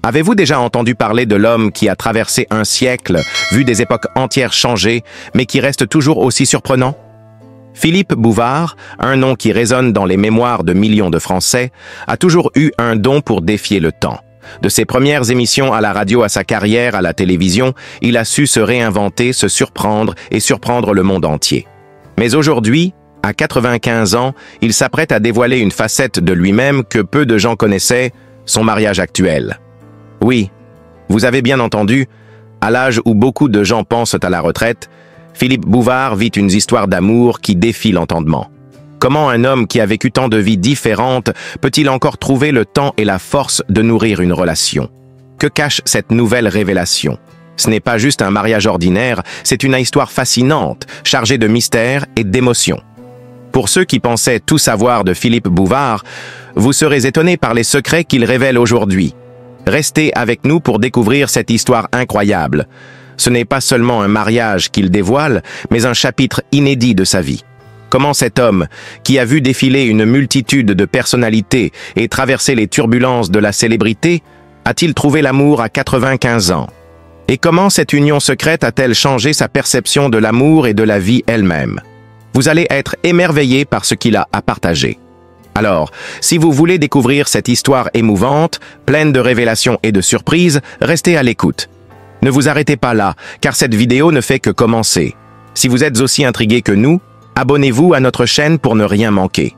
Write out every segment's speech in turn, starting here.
Avez-vous déjà entendu parler de l'homme qui a traversé un siècle, vu des époques entières changer, mais qui reste toujours aussi surprenant? Philippe Bouvard, un nom qui résonne dans les mémoires de millions de Français, a toujours eu un don pour défier le temps. De ses premières émissions à la radio à sa carrière à la télévision, il a su se réinventer, se surprendre et surprendre le monde entier. Mais aujourd'hui, à 95 ans, il s'apprête à dévoiler une facette de lui-même que peu de gens connaissaient, son mariage actuel. Oui, vous avez bien entendu, à l'âge où beaucoup de gens pensent à la retraite, Philippe Bouvard vit une histoire d'amour qui défie l'entendement. Comment un homme qui a vécu tant de vies différentes peut-il encore trouver le temps et la force de nourrir une relation? Que cache cette nouvelle révélation? Ce n'est pas juste un mariage ordinaire, c'est une histoire fascinante, chargée de mystères et d'émotions. Pour ceux qui pensaient tout savoir de Philippe Bouvard, vous serez étonnés par les secrets qu'il révèle aujourd'hui. Restez avec nous pour découvrir cette histoire incroyable. Ce n'est pas seulement un mariage qu'il dévoile, mais un chapitre inédit de sa vie. Comment cet homme, qui a vu défiler une multitude de personnalités et traverser les turbulences de la célébrité, a-t-il trouvé l'amour à 95 ans? Et comment cette union secrète a-t-elle changé sa perception de l'amour et de la vie elle-même? Vous allez être émerveillés par ce qu'il a à partager. Alors, si vous voulez découvrir cette histoire émouvante, pleine de révélations et de surprises, restez à l'écoute. Ne vous arrêtez pas là, car cette vidéo ne fait que commencer. Si vous êtes aussi intrigué que nous, abonnez-vous à notre chaîne pour ne rien manquer.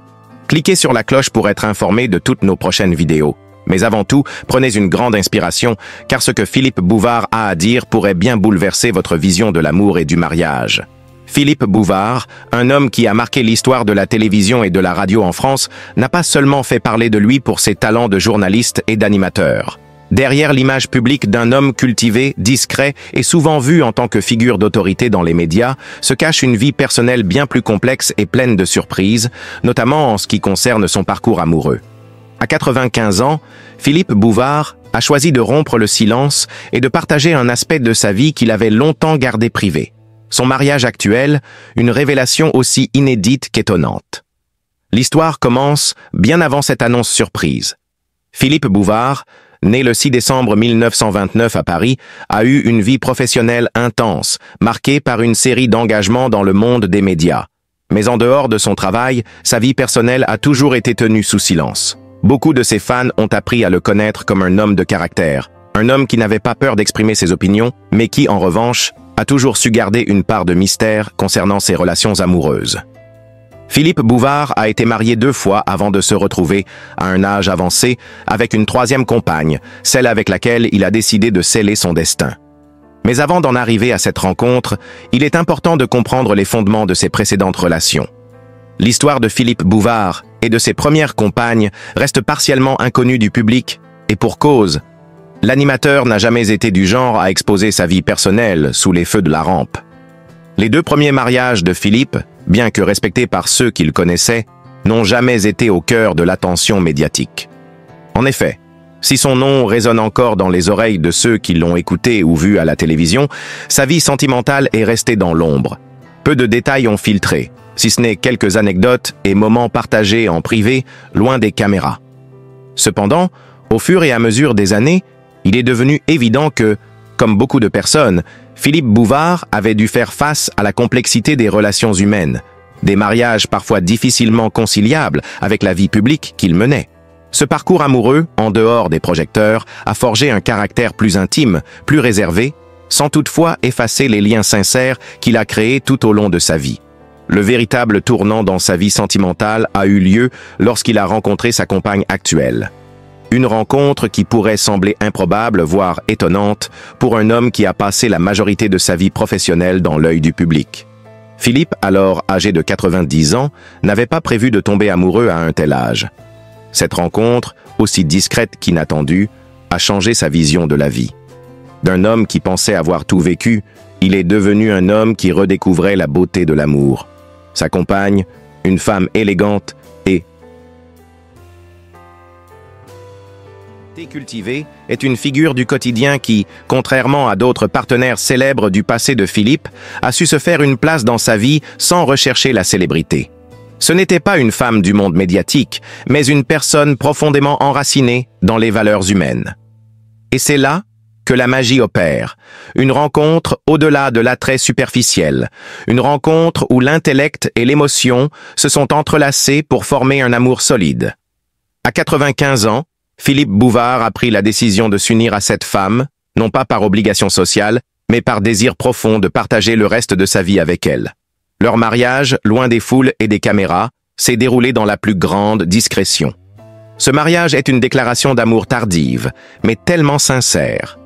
Cliquez sur la cloche pour être informé de toutes nos prochaines vidéos. Mais avant tout, prenez une grande inspiration, car ce que Philippe Bouvard a à dire pourrait bien bouleverser votre vision de l'amour et du mariage. Philippe Bouvard, un homme qui a marqué l'histoire de la télévision et de la radio en France, n'a pas seulement fait parler de lui pour ses talents de journaliste et d'animateur. Derrière l'image publique d'un homme cultivé, discret et souvent vu en tant que figure d'autorité dans les médias, se cache une vie personnelle bien plus complexe et pleine de surprises, notamment en ce qui concerne son parcours amoureux. À 95 ans, Philippe Bouvard a choisi de rompre le silence et de partager un aspect de sa vie qu'il avait longtemps gardé privé. Son mariage actuel, une révélation aussi inédite qu'étonnante. L'histoire commence bien avant cette annonce surprise. Philippe Bouvard, né le 6 décembre 1929 à Paris, a eu une vie professionnelle intense, marquée par une série d'engagements dans le monde des médias. Mais en dehors de son travail, sa vie personnelle a toujours été tenue sous silence. Beaucoup de ses fans ont appris à le connaître comme un homme de caractère, un homme qui n'avait pas peur d'exprimer ses opinions, mais qui, en revanche, a toujours su garder une part de mystère concernant ses relations amoureuses. Philippe Bouvard a été marié 2 fois avant de se retrouver, à un âge avancé, avec une 3e compagne, celle avec laquelle il a décidé de sceller son destin. Mais avant d'en arriver à cette rencontre, il est important de comprendre les fondements de ses précédentes relations. L'histoire de Philippe Bouvard et de ses premières compagnes reste partiellement inconnue du public, et pour cause. L'animateur n'a jamais été du genre à exposer sa vie personnelle sous les feux de la rampe. Les 2 premiers mariages de Philippe, bien que respectés par ceux qu'il connaissait, n'ont jamais été au cœur de l'attention médiatique. En effet, si son nom résonne encore dans les oreilles de ceux qui l'ont écouté ou vu à la télévision, sa vie sentimentale est restée dans l'ombre. Peu de détails ont filtré, si ce n'est quelques anecdotes et moments partagés en privé, loin des caméras. Cependant, au fur et à mesure des années, il est devenu évident que, comme beaucoup de personnes, Philippe Bouvard avait dû faire face à la complexité des relations humaines, des mariages parfois difficilement conciliables avec la vie publique qu'il menait. Ce parcours amoureux, en dehors des projecteurs, a forgé un caractère plus intime, plus réservé, sans toutefois effacer les liens sincères qu'il a créés tout au long de sa vie. Le véritable tournant dans sa vie sentimentale a eu lieu lorsqu'il a rencontré sa compagne actuelle. Une rencontre qui pourrait sembler improbable, voire étonnante, pour un homme qui a passé la majorité de sa vie professionnelle dans l'œil du public. Philippe, alors âgé de 90 ans, n'avait pas prévu de tomber amoureux à un tel âge. Cette rencontre, aussi discrète qu'inattendue, a changé sa vision de la vie. D'un homme qui pensait avoir tout vécu, il est devenu un homme qui redécouvrait la beauté de l'amour. Sa compagne, une femme élégante et cultivée, est une figure du quotidien qui, contrairement à d'autres partenaires célèbres du passé de Philippe, a su se faire une place dans sa vie sans rechercher la célébrité. Ce n'était pas une femme du monde médiatique, mais une personne profondément enracinée dans les valeurs humaines. Et c'est là que la magie opère. Une rencontre au-delà de l'attrait superficiel. Une rencontre où l'intellect et l'émotion se sont entrelacés pour former un amour solide. À 95 ans, Philippe Bouvard a pris la décision de s'unir à cette femme, non pas par obligation sociale, mais par désir profond de partager le reste de sa vie avec elle. Leur mariage, loin des foules et des caméras, s'est déroulé dans la plus grande discrétion. Ce mariage est une déclaration d'amour tardive, mais tellement sincère.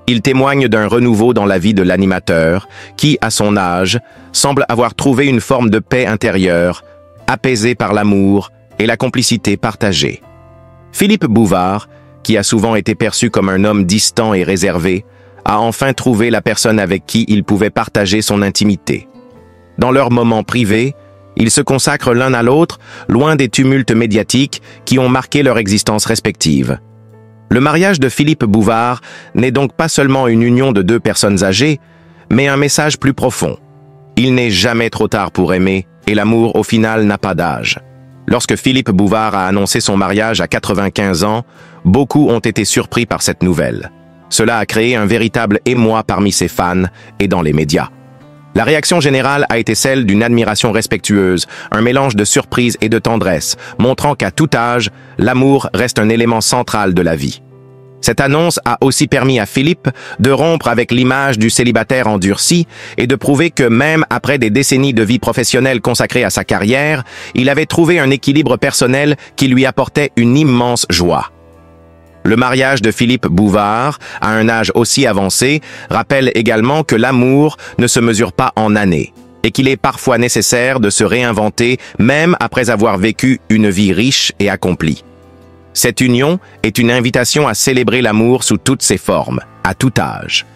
Il témoigne d'un renouveau dans la vie de l'animateur, qui, à son âge, semble avoir trouvé une forme de paix intérieure, apaisée par l'amour et la complicité partagée. Philippe Bouvard, qui a souvent été perçu comme un homme distant et réservé, a enfin trouvé la personne avec qui il pouvait partager son intimité. Dans leurs moments privés, ils se consacrent l'un à l'autre, loin des tumultes médiatiques qui ont marqué leur existence respective. Le mariage de Philippe Bouvard n'est donc pas seulement une union de deux personnes âgées, mais un message plus profond. Il n'est jamais trop tard pour aimer, et l'amour au final n'a pas d'âge. Lorsque Philippe Bouvard a annoncé son mariage à 95 ans, beaucoup ont été surpris par cette nouvelle. Cela a créé un véritable émoi parmi ses fans et dans les médias. La réaction générale a été celle d'une admiration respectueuse, un mélange de surprise et de tendresse, montrant qu'à tout âge, l'amour reste un élément central de la vie. Cette annonce a aussi permis à Philippe de rompre avec l'image du célibataire endurci et de prouver que même après des décennies de vie professionnelle consacrée à sa carrière, il avait trouvé un équilibre personnel qui lui apportait une immense joie. Le mariage de Philippe Bouvard, à un âge aussi avancé, rappelle également que l'amour ne se mesure pas en années et qu'il est parfois nécessaire de se réinventer même après avoir vécu une vie riche et accomplie. Cette union est une invitation à célébrer l'amour sous toutes ses formes, à tout âge.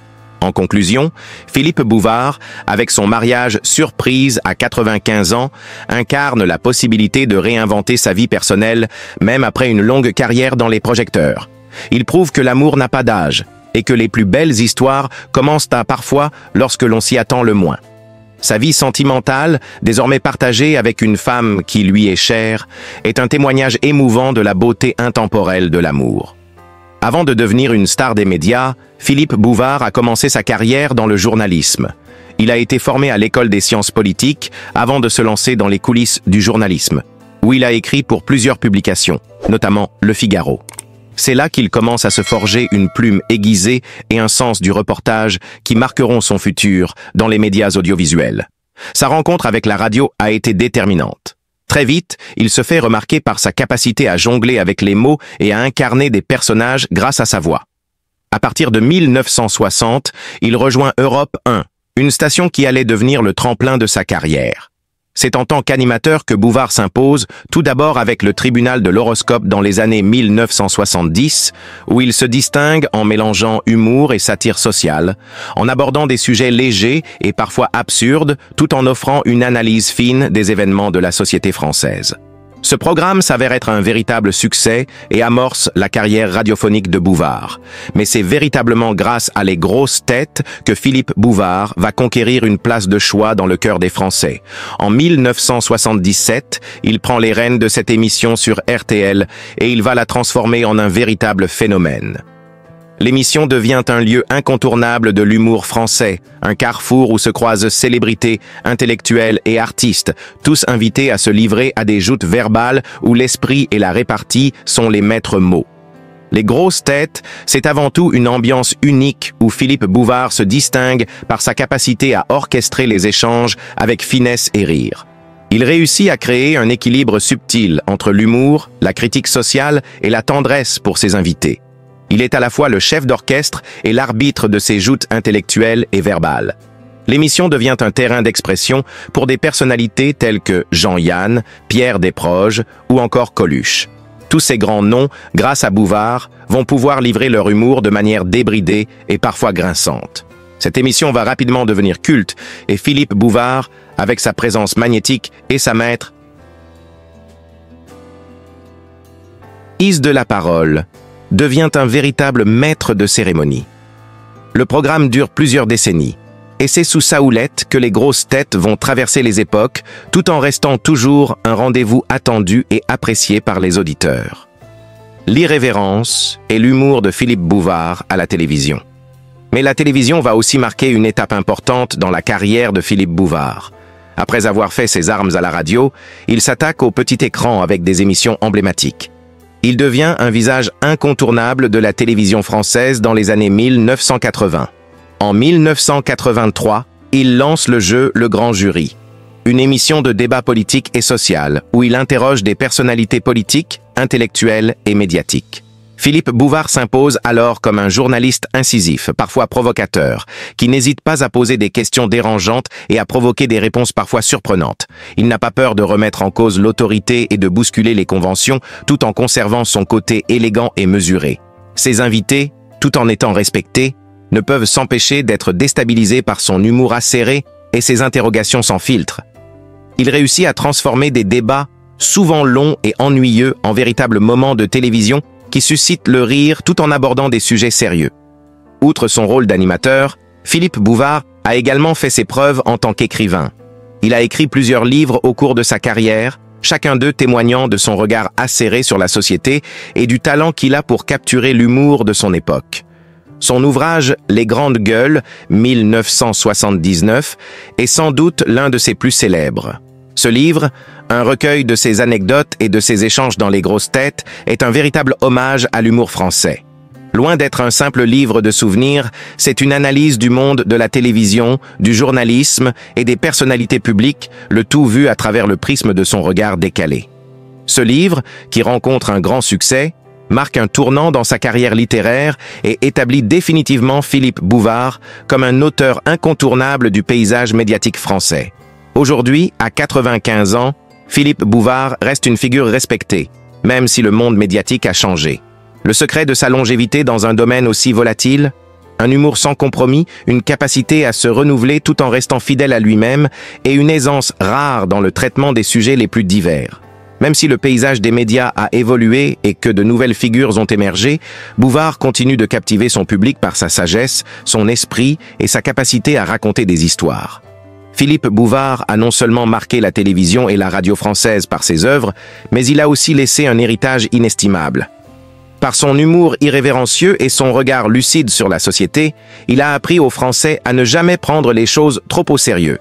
En conclusion, Philippe Bouvard, avec son mariage surprise à 95 ans, incarne la possibilité de réinventer sa vie personnelle même après une longue carrière dans les projecteurs. Il prouve que l'amour n'a pas d'âge et que les plus belles histoires commencent parfois lorsque l'on s'y attend le moins. Sa vie sentimentale, désormais partagée avec une femme qui lui est chère, est un témoignage émouvant de la beauté intemporelle de l'amour. Avant de devenir une star des médias, Philippe Bouvard a commencé sa carrière dans le journalisme. Il a été formé à l'école des sciences politiques avant de se lancer dans les coulisses du journalisme, où il a écrit pour plusieurs publications, notamment Le Figaro. C'est là qu'il commence à se forger une plume aiguisée et un sens du reportage qui marqueront son futur dans les médias audiovisuels. Sa rencontre avec la radio a été déterminante. Très vite, il se fait remarquer par sa capacité à jongler avec les mots et à incarner des personnages grâce à sa voix. À partir de 1960, il rejoint Europe 1, une station qui allait devenir le tremplin de sa carrière. C'est en tant qu'animateur que Bouvard s'impose, tout d'abord avec le tribunal de l'horoscope dans les années 1970, où il se distingue en mélangeant humour et satire sociale, en abordant des sujets légers et parfois absurdes, tout en offrant une analyse fine des événements de la société française. Ce programme s'avère être un véritable succès et amorce la carrière radiophonique de Bouvard. Mais c'est véritablement grâce à Les Grosses Têtes que Philippe Bouvard va conquérir une place de choix dans le cœur des Français. En 1977, il prend les rênes de cette émission sur RTL et il va la transformer en un véritable phénomène. L'émission devient un lieu incontournable de l'humour français, un carrefour où se croisent célébrités, intellectuels et artistes, tous invités à se livrer à des joutes verbales où l'esprit et la répartie sont les maîtres mots. Les Grosses Têtes, c'est avant tout une ambiance unique où Philippe Bouvard se distingue par sa capacité à orchestrer les échanges avec finesse et rire. Il réussit à créer un équilibre subtil entre l'humour, la critique sociale et la tendresse pour ses invités. Il est à la fois le chef d'orchestre et l'arbitre de ses joutes intellectuelles et verbales. L'émission devient un terrain d'expression pour des personnalités telles que Jean-Yann, Pierre Desproges ou encore Coluche. Tous ces grands noms, grâce à Bouvard, vont pouvoir livrer leur humour de manière débridée et parfois grinçante. Cette émission va rapidement devenir culte et Philippe Bouvard, avec sa présence magnétique et sa maîtrise de la parole, devient un véritable maître de cérémonie. Le programme dure plusieurs décennies, et c'est sous sa houlette que les Grosses Têtes vont traverser les époques, tout en restant toujours un rendez-vous attendu et apprécié par les auditeurs. l'irrévérence et l'humour de Philippe Bouvard à la télévision. Mais la télévision va aussi marquer une étape importante dans la carrière de Philippe Bouvard. Après avoir fait ses armes à la radio, il s'attaque au petit écran avec des émissions emblématiques. Il devient un visage incontournable de la télévision française dans les années 1980. En 1983, il lance le jeu Le Grand Jury, une émission de débat politique et social où il interroge des personnalités politiques, intellectuelles et médiatiques. Philippe Bouvard s'impose alors comme un journaliste incisif, parfois provocateur, qui n'hésite pas à poser des questions dérangeantes et à provoquer des réponses parfois surprenantes. Il n'a pas peur de remettre en cause l'autorité et de bousculer les conventions tout en conservant son côté élégant et mesuré. Ses invités, tout en étant respectés, ne peuvent s'empêcher d'être déstabilisés par son humour acéré et ses interrogations sans filtre. Il réussit à transformer des débats, souvent longs et ennuyeux, en véritables moments de télévision qui suscitent le rire tout en abordant des sujets sérieux. Outre son rôle d'animateur, Philippe Bouvard a également fait ses preuves en tant qu'écrivain. Il a écrit plusieurs livres au cours de sa carrière, chacun d'eux témoignant de son regard acéré sur la société et du talent qu'il a pour capturer l'humour de son époque. Son ouvrage « Les Grandes Gueules » 1979 est sans doute l'un de ses plus célèbres. Ce livre, un recueil de ses anecdotes et de ses échanges dans les grosses têtes, est un véritable hommage à l'humour français. Loin d'être un simple livre de souvenirs, c'est une analyse du monde de la télévision, du journalisme et des personnalités publiques, le tout vu à travers le prisme de son regard décalé. Ce livre, qui rencontre un grand succès, marque un tournant dans sa carrière littéraire et établit définitivement Philippe Bouvard comme un auteur incontournable du paysage médiatique français. Aujourd'hui, à 95 ans, Philippe Bouvard reste une figure respectée, même si le monde médiatique a changé. Le secret de sa longévité dans un domaine aussi volatile, un humour sans compromis, une capacité à se renouveler tout en restant fidèle à lui-même et une aisance rare dans le traitement des sujets les plus divers. Même si le paysage des médias a évolué et que de nouvelles figures ont émergé, Bouvard continue de captiver son public par sa sagesse, son esprit et sa capacité à raconter des histoires. Philippe Bouvard a non seulement marqué la télévision et la radio française par ses œuvres, mais il a aussi laissé un héritage inestimable. Par son humour irrévérencieux et son regard lucide sur la société, il a appris aux Français à ne jamais prendre les choses trop au sérieux.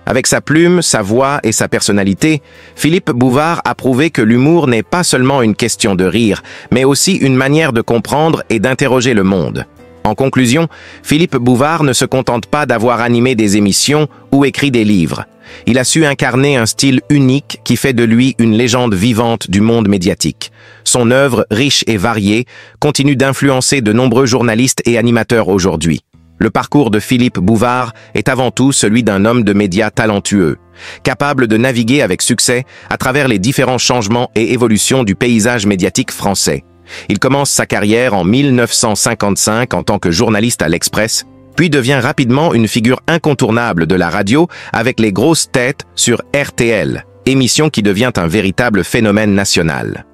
Avec sa plume, sa voix et sa personnalité, Philippe Bouvard a prouvé que l'humour n'est pas seulement une question de rire, mais aussi une manière de comprendre et d'interroger le monde. En conclusion, Philippe Bouvard ne se contente pas d'avoir animé des émissions ou écrit des livres. Il a su incarner un style unique qui fait de lui une légende vivante du monde médiatique. Son œuvre, riche et variée, continue d'influencer de nombreux journalistes et animateurs aujourd'hui. Le parcours de Philippe Bouvard est avant tout celui d'un homme de médias talentueux, capable de naviguer avec succès à travers les différents changements et évolutions du paysage médiatique français. Il commence sa carrière en 1955 en tant que journaliste à l'Express, puis devient rapidement une figure incontournable de la radio avec les grosses têtes sur RTL, émission qui devient un véritable phénomène national.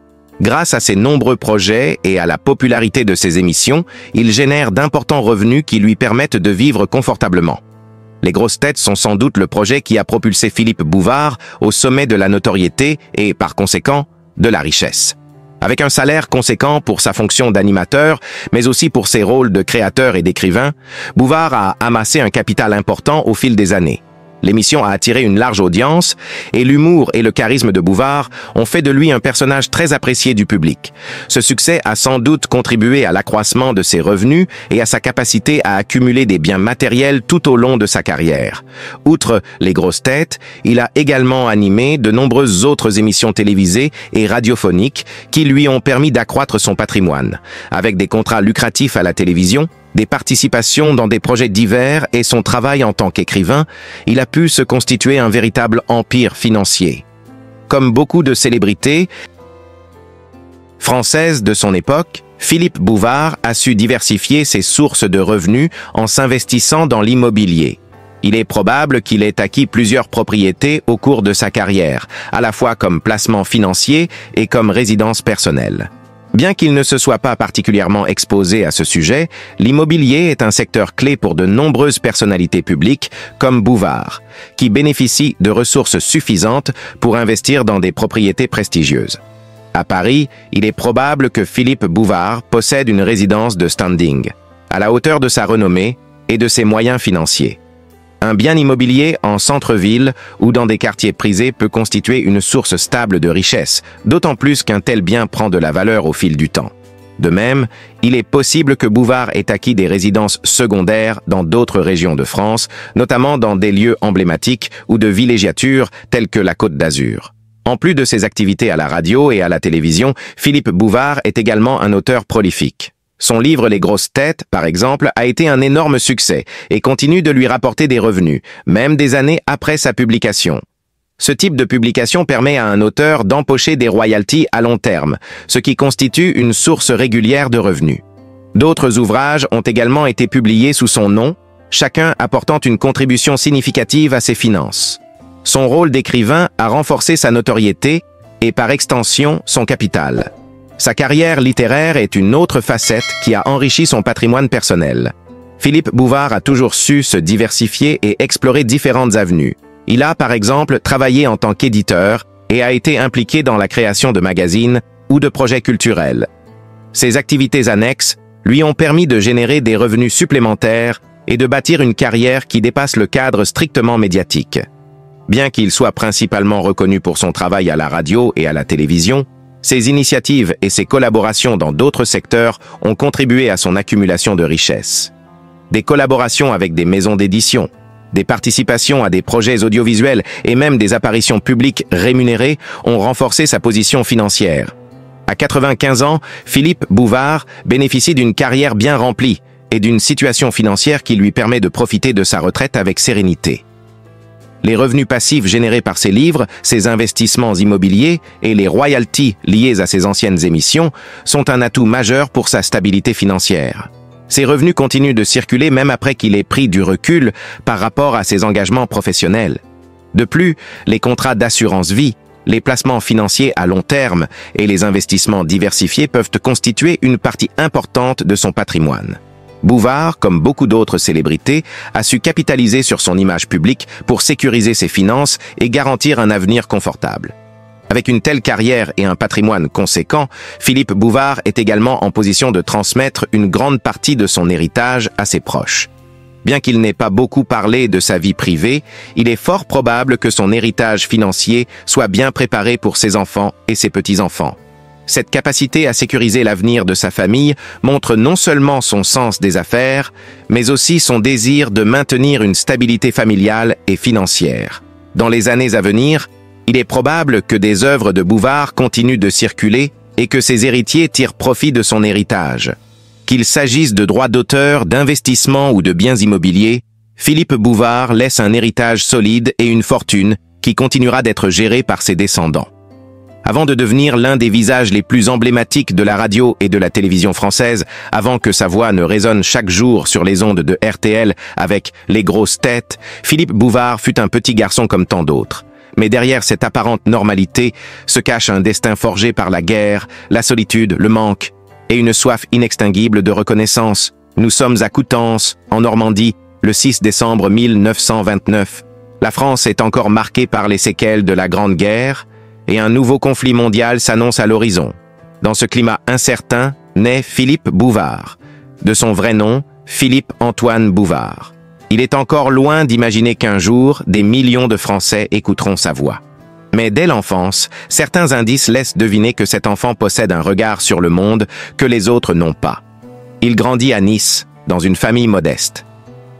Grâce à ses nombreux projets et à la popularité de ses émissions, il génère d'importants revenus qui lui permettent de vivre confortablement. Les grosses têtes sont sans doute le projet qui a propulsé Philippe Bouvard au sommet de la notoriété et, par conséquent, de la richesse. Avec un salaire conséquent pour sa fonction d'animateur, mais aussi pour ses rôles de créateur et d'écrivain, Bouvard a amassé un capital important au fil des années. L'émission a attiré une large audience et l'humour et le charisme de Bouvard ont fait de lui un personnage très apprécié du public. Ce succès a sans doute contribué à l'accroissement de ses revenus et à sa capacité à accumuler des biens matériels tout au long de sa carrière. Outre les grosses têtes, il a également animé de nombreuses autres émissions télévisées et radiophoniques qui lui ont permis d'accroître son patrimoine. Avec des contrats lucratifs à la télévision, des participations dans des projets divers et son travail en tant qu'écrivain, il a pu se constituer un véritable empire financier. Comme beaucoup de célébrités françaises de son époque, Philippe Bouvard a su diversifier ses sources de revenus en s'investissant dans l'immobilier. Il est probable qu'il ait acquis plusieurs propriétés au cours de sa carrière, à la fois comme placement financier et comme résidence personnelle. Bien qu'il ne se soit pas particulièrement exposé à ce sujet, l'immobilier est un secteur clé pour de nombreuses personnalités publiques, comme Bouvard, qui bénéficient de ressources suffisantes pour investir dans des propriétés prestigieuses. À Paris, il est probable que Philippe Bouvard possède une résidence de standing, à la hauteur de sa renommée et de ses moyens financiers. Un bien immobilier en centre-ville ou dans des quartiers prisés peut constituer une source stable de richesse, d'autant plus qu'un tel bien prend de la valeur au fil du temps. De même, il est possible que Bouvard ait acquis des résidences secondaires dans d'autres régions de France, notamment dans des lieux emblématiques ou de villégiature tels que la Côte d'Azur. En plus de ses activités à la radio et à la télévision, Philippe Bouvard est également un auteur prolifique. Son livre Les grosses têtes, par exemple, a été un énorme succès et continue de lui rapporter des revenus, même des années après sa publication. Ce type de publication permet à un auteur d'empocher des royalties à long terme, ce qui constitue une source régulière de revenus. D'autres ouvrages ont également été publiés sous son nom, chacun apportant une contribution significative à ses finances. Son rôle d'écrivain a renforcé sa notoriété et, par extension, son capital. Sa carrière littéraire est une autre facette qui a enrichi son patrimoine personnel. Philippe Bouvard a toujours su se diversifier et explorer différentes avenues. Il a, par exemple, travaillé en tant qu'éditeur et a été impliqué dans la création de magazines ou de projets culturels. Ses activités annexes lui ont permis de générer des revenus supplémentaires et de bâtir une carrière qui dépasse le cadre strictement médiatique. Bien qu'il soit principalement reconnu pour son travail à la radio et à la télévision, ses initiatives et ses collaborations dans d'autres secteurs ont contribué à son accumulation de richesses. Des collaborations avec des maisons d'édition, des participations à des projets audiovisuels et même des apparitions publiques rémunérées ont renforcé sa position financière. À 95 ans, Philippe Bouvard bénéficie d'une carrière bien remplie et d'une situation financière qui lui permet de profiter de sa retraite avec sérénité. Les revenus passifs générés par ses livres, ses investissements immobiliers et les royalties liées à ses anciennes émissions sont un atout majeur pour sa stabilité financière. Ces revenus continuent de circuler même après qu'il ait pris du recul par rapport à ses engagements professionnels. De plus, les contrats d'assurance vie, les placements financiers à long terme et les investissements diversifiés peuvent constituer une partie importante de son patrimoine. Bouvard, comme beaucoup d'autres célébrités, a su capitaliser sur son image publique pour sécuriser ses finances et garantir un avenir confortable. Avec une telle carrière et un patrimoine conséquent, Philippe Bouvard est également en position de transmettre une grande partie de son héritage à ses proches. Bien qu'il n'ait pas beaucoup parlé de sa vie privée, il est fort probable que son héritage financier soit bien préparé pour ses enfants et ses petits-enfants. Cette capacité à sécuriser l'avenir de sa famille montre non seulement son sens des affaires, mais aussi son désir de maintenir une stabilité familiale et financière. Dans les années à venir, il est probable que des œuvres de Bouvard continuent de circuler et que ses héritiers tirent profit de son héritage. Qu'il s'agisse de droits d'auteur, d'investissements ou de biens immobiliers, Philippe Bouvard laisse un héritage solide et une fortune qui continuera d'être gérée par ses descendants. Avant de devenir l'un des visages les plus emblématiques de la radio et de la télévision française, avant que sa voix ne résonne chaque jour sur les ondes de RTL avec Les grosses têtes, Philippe Bouvard fut un petit garçon comme tant d'autres. Mais derrière cette apparente normalité se cache un destin forgé par la guerre, la solitude, le manque et une soif inextinguible de reconnaissance. Nous sommes à Coutances, en Normandie, le 6 décembre 1929. La France est encore marquée par les séquelles de la Grande Guerre et un nouveau conflit mondial s'annonce à l'horizon. Dans ce climat incertain, naît Philippe Bouvard. De son vrai nom, Philippe Antoine Bouvard. Il est encore loin d'imaginer qu'un jour, des millions de Français écouteront sa voix. Mais dès l'enfance, certains indices laissent deviner que cet enfant possède un regard sur le monde que les autres n'ont pas. Il grandit à Nice, dans une famille modeste.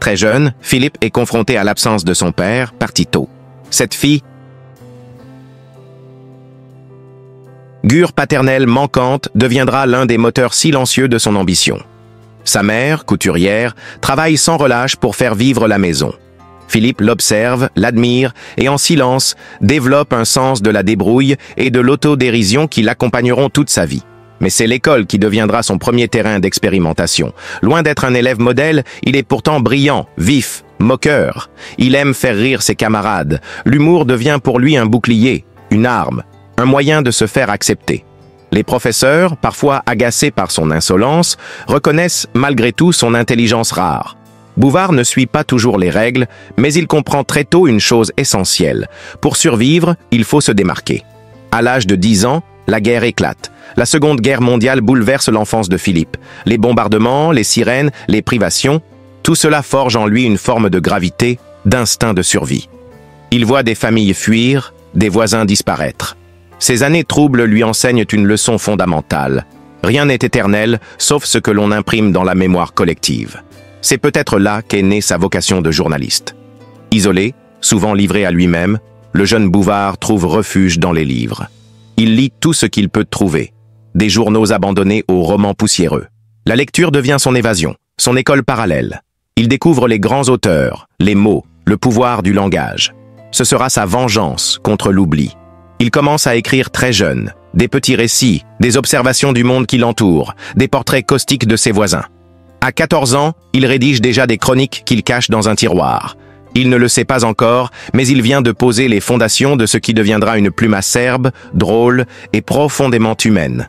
Très jeune, Philippe est confronté à l'absence de son père, parti tôt. Cette figure paternelle manquante deviendra l'un des moteurs silencieux de son ambition. Sa mère, couturière, travaille sans relâche pour faire vivre la maison. Philippe l'observe, l'admire et en silence développe un sens de la débrouille et de l'autodérision qui l'accompagneront toute sa vie. Mais c'est l'école qui deviendra son premier terrain d'expérimentation. Loin d'être un élève modèle, il est pourtant brillant, vif, moqueur. Il aime faire rire ses camarades. L'humour devient pour lui un bouclier, une arme, un moyen de se faire accepter. Les professeurs, parfois agacés par son insolence, reconnaissent malgré tout son intelligence rare. Bouvard ne suit pas toujours les règles, mais il comprend très tôt une chose essentielle. Pour survivre, il faut se démarquer. À l'âge de 10 ans, La guerre éclate. La Seconde Guerre mondiale bouleverse l'enfance de Philippe. Les bombardements, les sirènes, les privations, tout cela forge en lui une forme de gravité, d'instinct de survie. Il voit des familles fuir, des voisins disparaître. Ces années troubles lui enseignent une leçon fondamentale. Rien n'est éternel, sauf ce que l'on imprime dans la mémoire collective. C'est peut-être là qu'est née sa vocation de journaliste. Isolé, souvent livré à lui-même, le jeune Bouvard trouve refuge dans les livres. Il lit tout ce qu'il peut trouver, des journaux abandonnés aux romans poussiéreux. La lecture devient son évasion, son école parallèle. Il découvre les grands auteurs, les mots, le pouvoir du langage. Ce sera sa vengeance contre l'oubli. Il commence à écrire très jeune, des petits récits, des observations du monde qui l'entoure, des portraits caustiques de ses voisins. À 14 ans, il rédige déjà des chroniques qu'il cache dans un tiroir. Il ne le sait pas encore, mais il vient de poser les fondations de ce qui deviendra une plume acerbe, drôle et profondément humaine.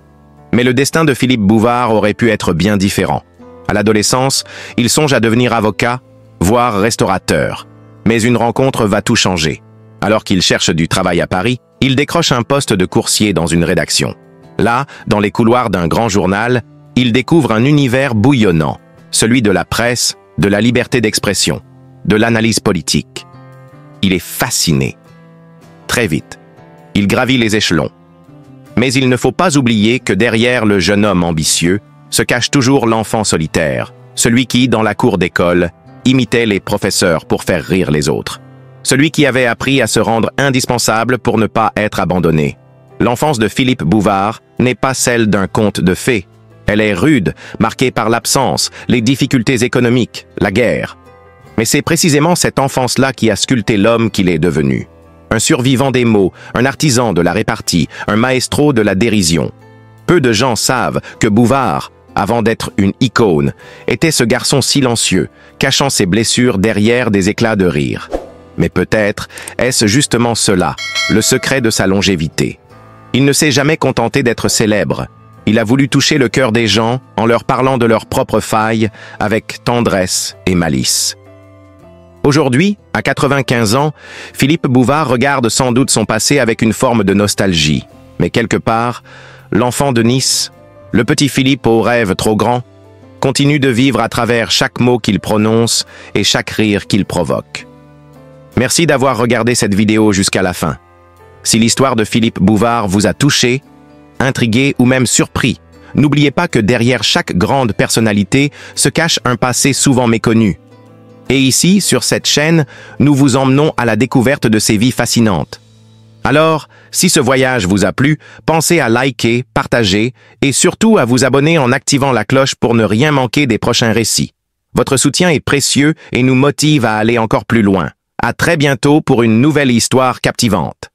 Mais le destin de Philippe Bouvard aurait pu être bien différent. À l'adolescence, il songe à devenir avocat, voire restaurateur. Mais une rencontre va tout changer. Alors qu'il cherche du travail à Paris, il décroche un poste de coursier dans une rédaction. Là, dans les couloirs d'un grand journal, il découvre un univers bouillonnant, celui de la presse, de la liberté d'expression, de l'analyse politique. Il est fasciné. Très vite, il gravit les échelons. Mais il ne faut pas oublier que derrière le jeune homme ambitieux se cache toujours l'enfant solitaire, celui qui, dans la cour d'école, imitait les professeurs pour faire rire les autres. Celui qui avait appris à se rendre indispensable pour ne pas être abandonné. L'enfance de Philippe Bouvard n'est pas celle d'un conte de fées. Elle est rude, marquée par l'absence, les difficultés économiques, la guerre. Mais c'est précisément cette enfance-là qui a sculpté l'homme qu'il est devenu. Un survivant des mots, un artisan de la répartie, un maestro de la dérision. Peu de gens savent que Bouvard, avant d'être une icône, était ce garçon silencieux, cachant ses blessures derrière des éclats de rire. Mais peut-être est-ce justement cela, le secret de sa longévité. Il ne s'est jamais contenté d'être célèbre. Il a voulu toucher le cœur des gens en leur parlant de leurs propres failles avec tendresse et malice. Aujourd'hui, à 95 ans, Philippe Bouvard regarde sans doute son passé avec une forme de nostalgie. Mais quelque part, l'enfant de Nice, le petit Philippe aux rêves trop grands, continue de vivre à travers chaque mot qu'il prononce et chaque rire qu'il provoque. Merci d'avoir regardé cette vidéo jusqu'à la fin. Si l'histoire de Philippe Bouvard vous a touché, intrigué ou même surpris, n'oubliez pas que derrière chaque grande personnalité se cache un passé souvent méconnu. Et ici, sur cette chaîne, nous vous emmenons à la découverte de ces vies fascinantes. Alors, si ce voyage vous a plu, pensez à liker, partager et surtout à vous abonner en activant la cloche pour ne rien manquer des prochains récits. Votre soutien est précieux et nous motive à aller encore plus loin. À très bientôt pour une nouvelle histoire captivante.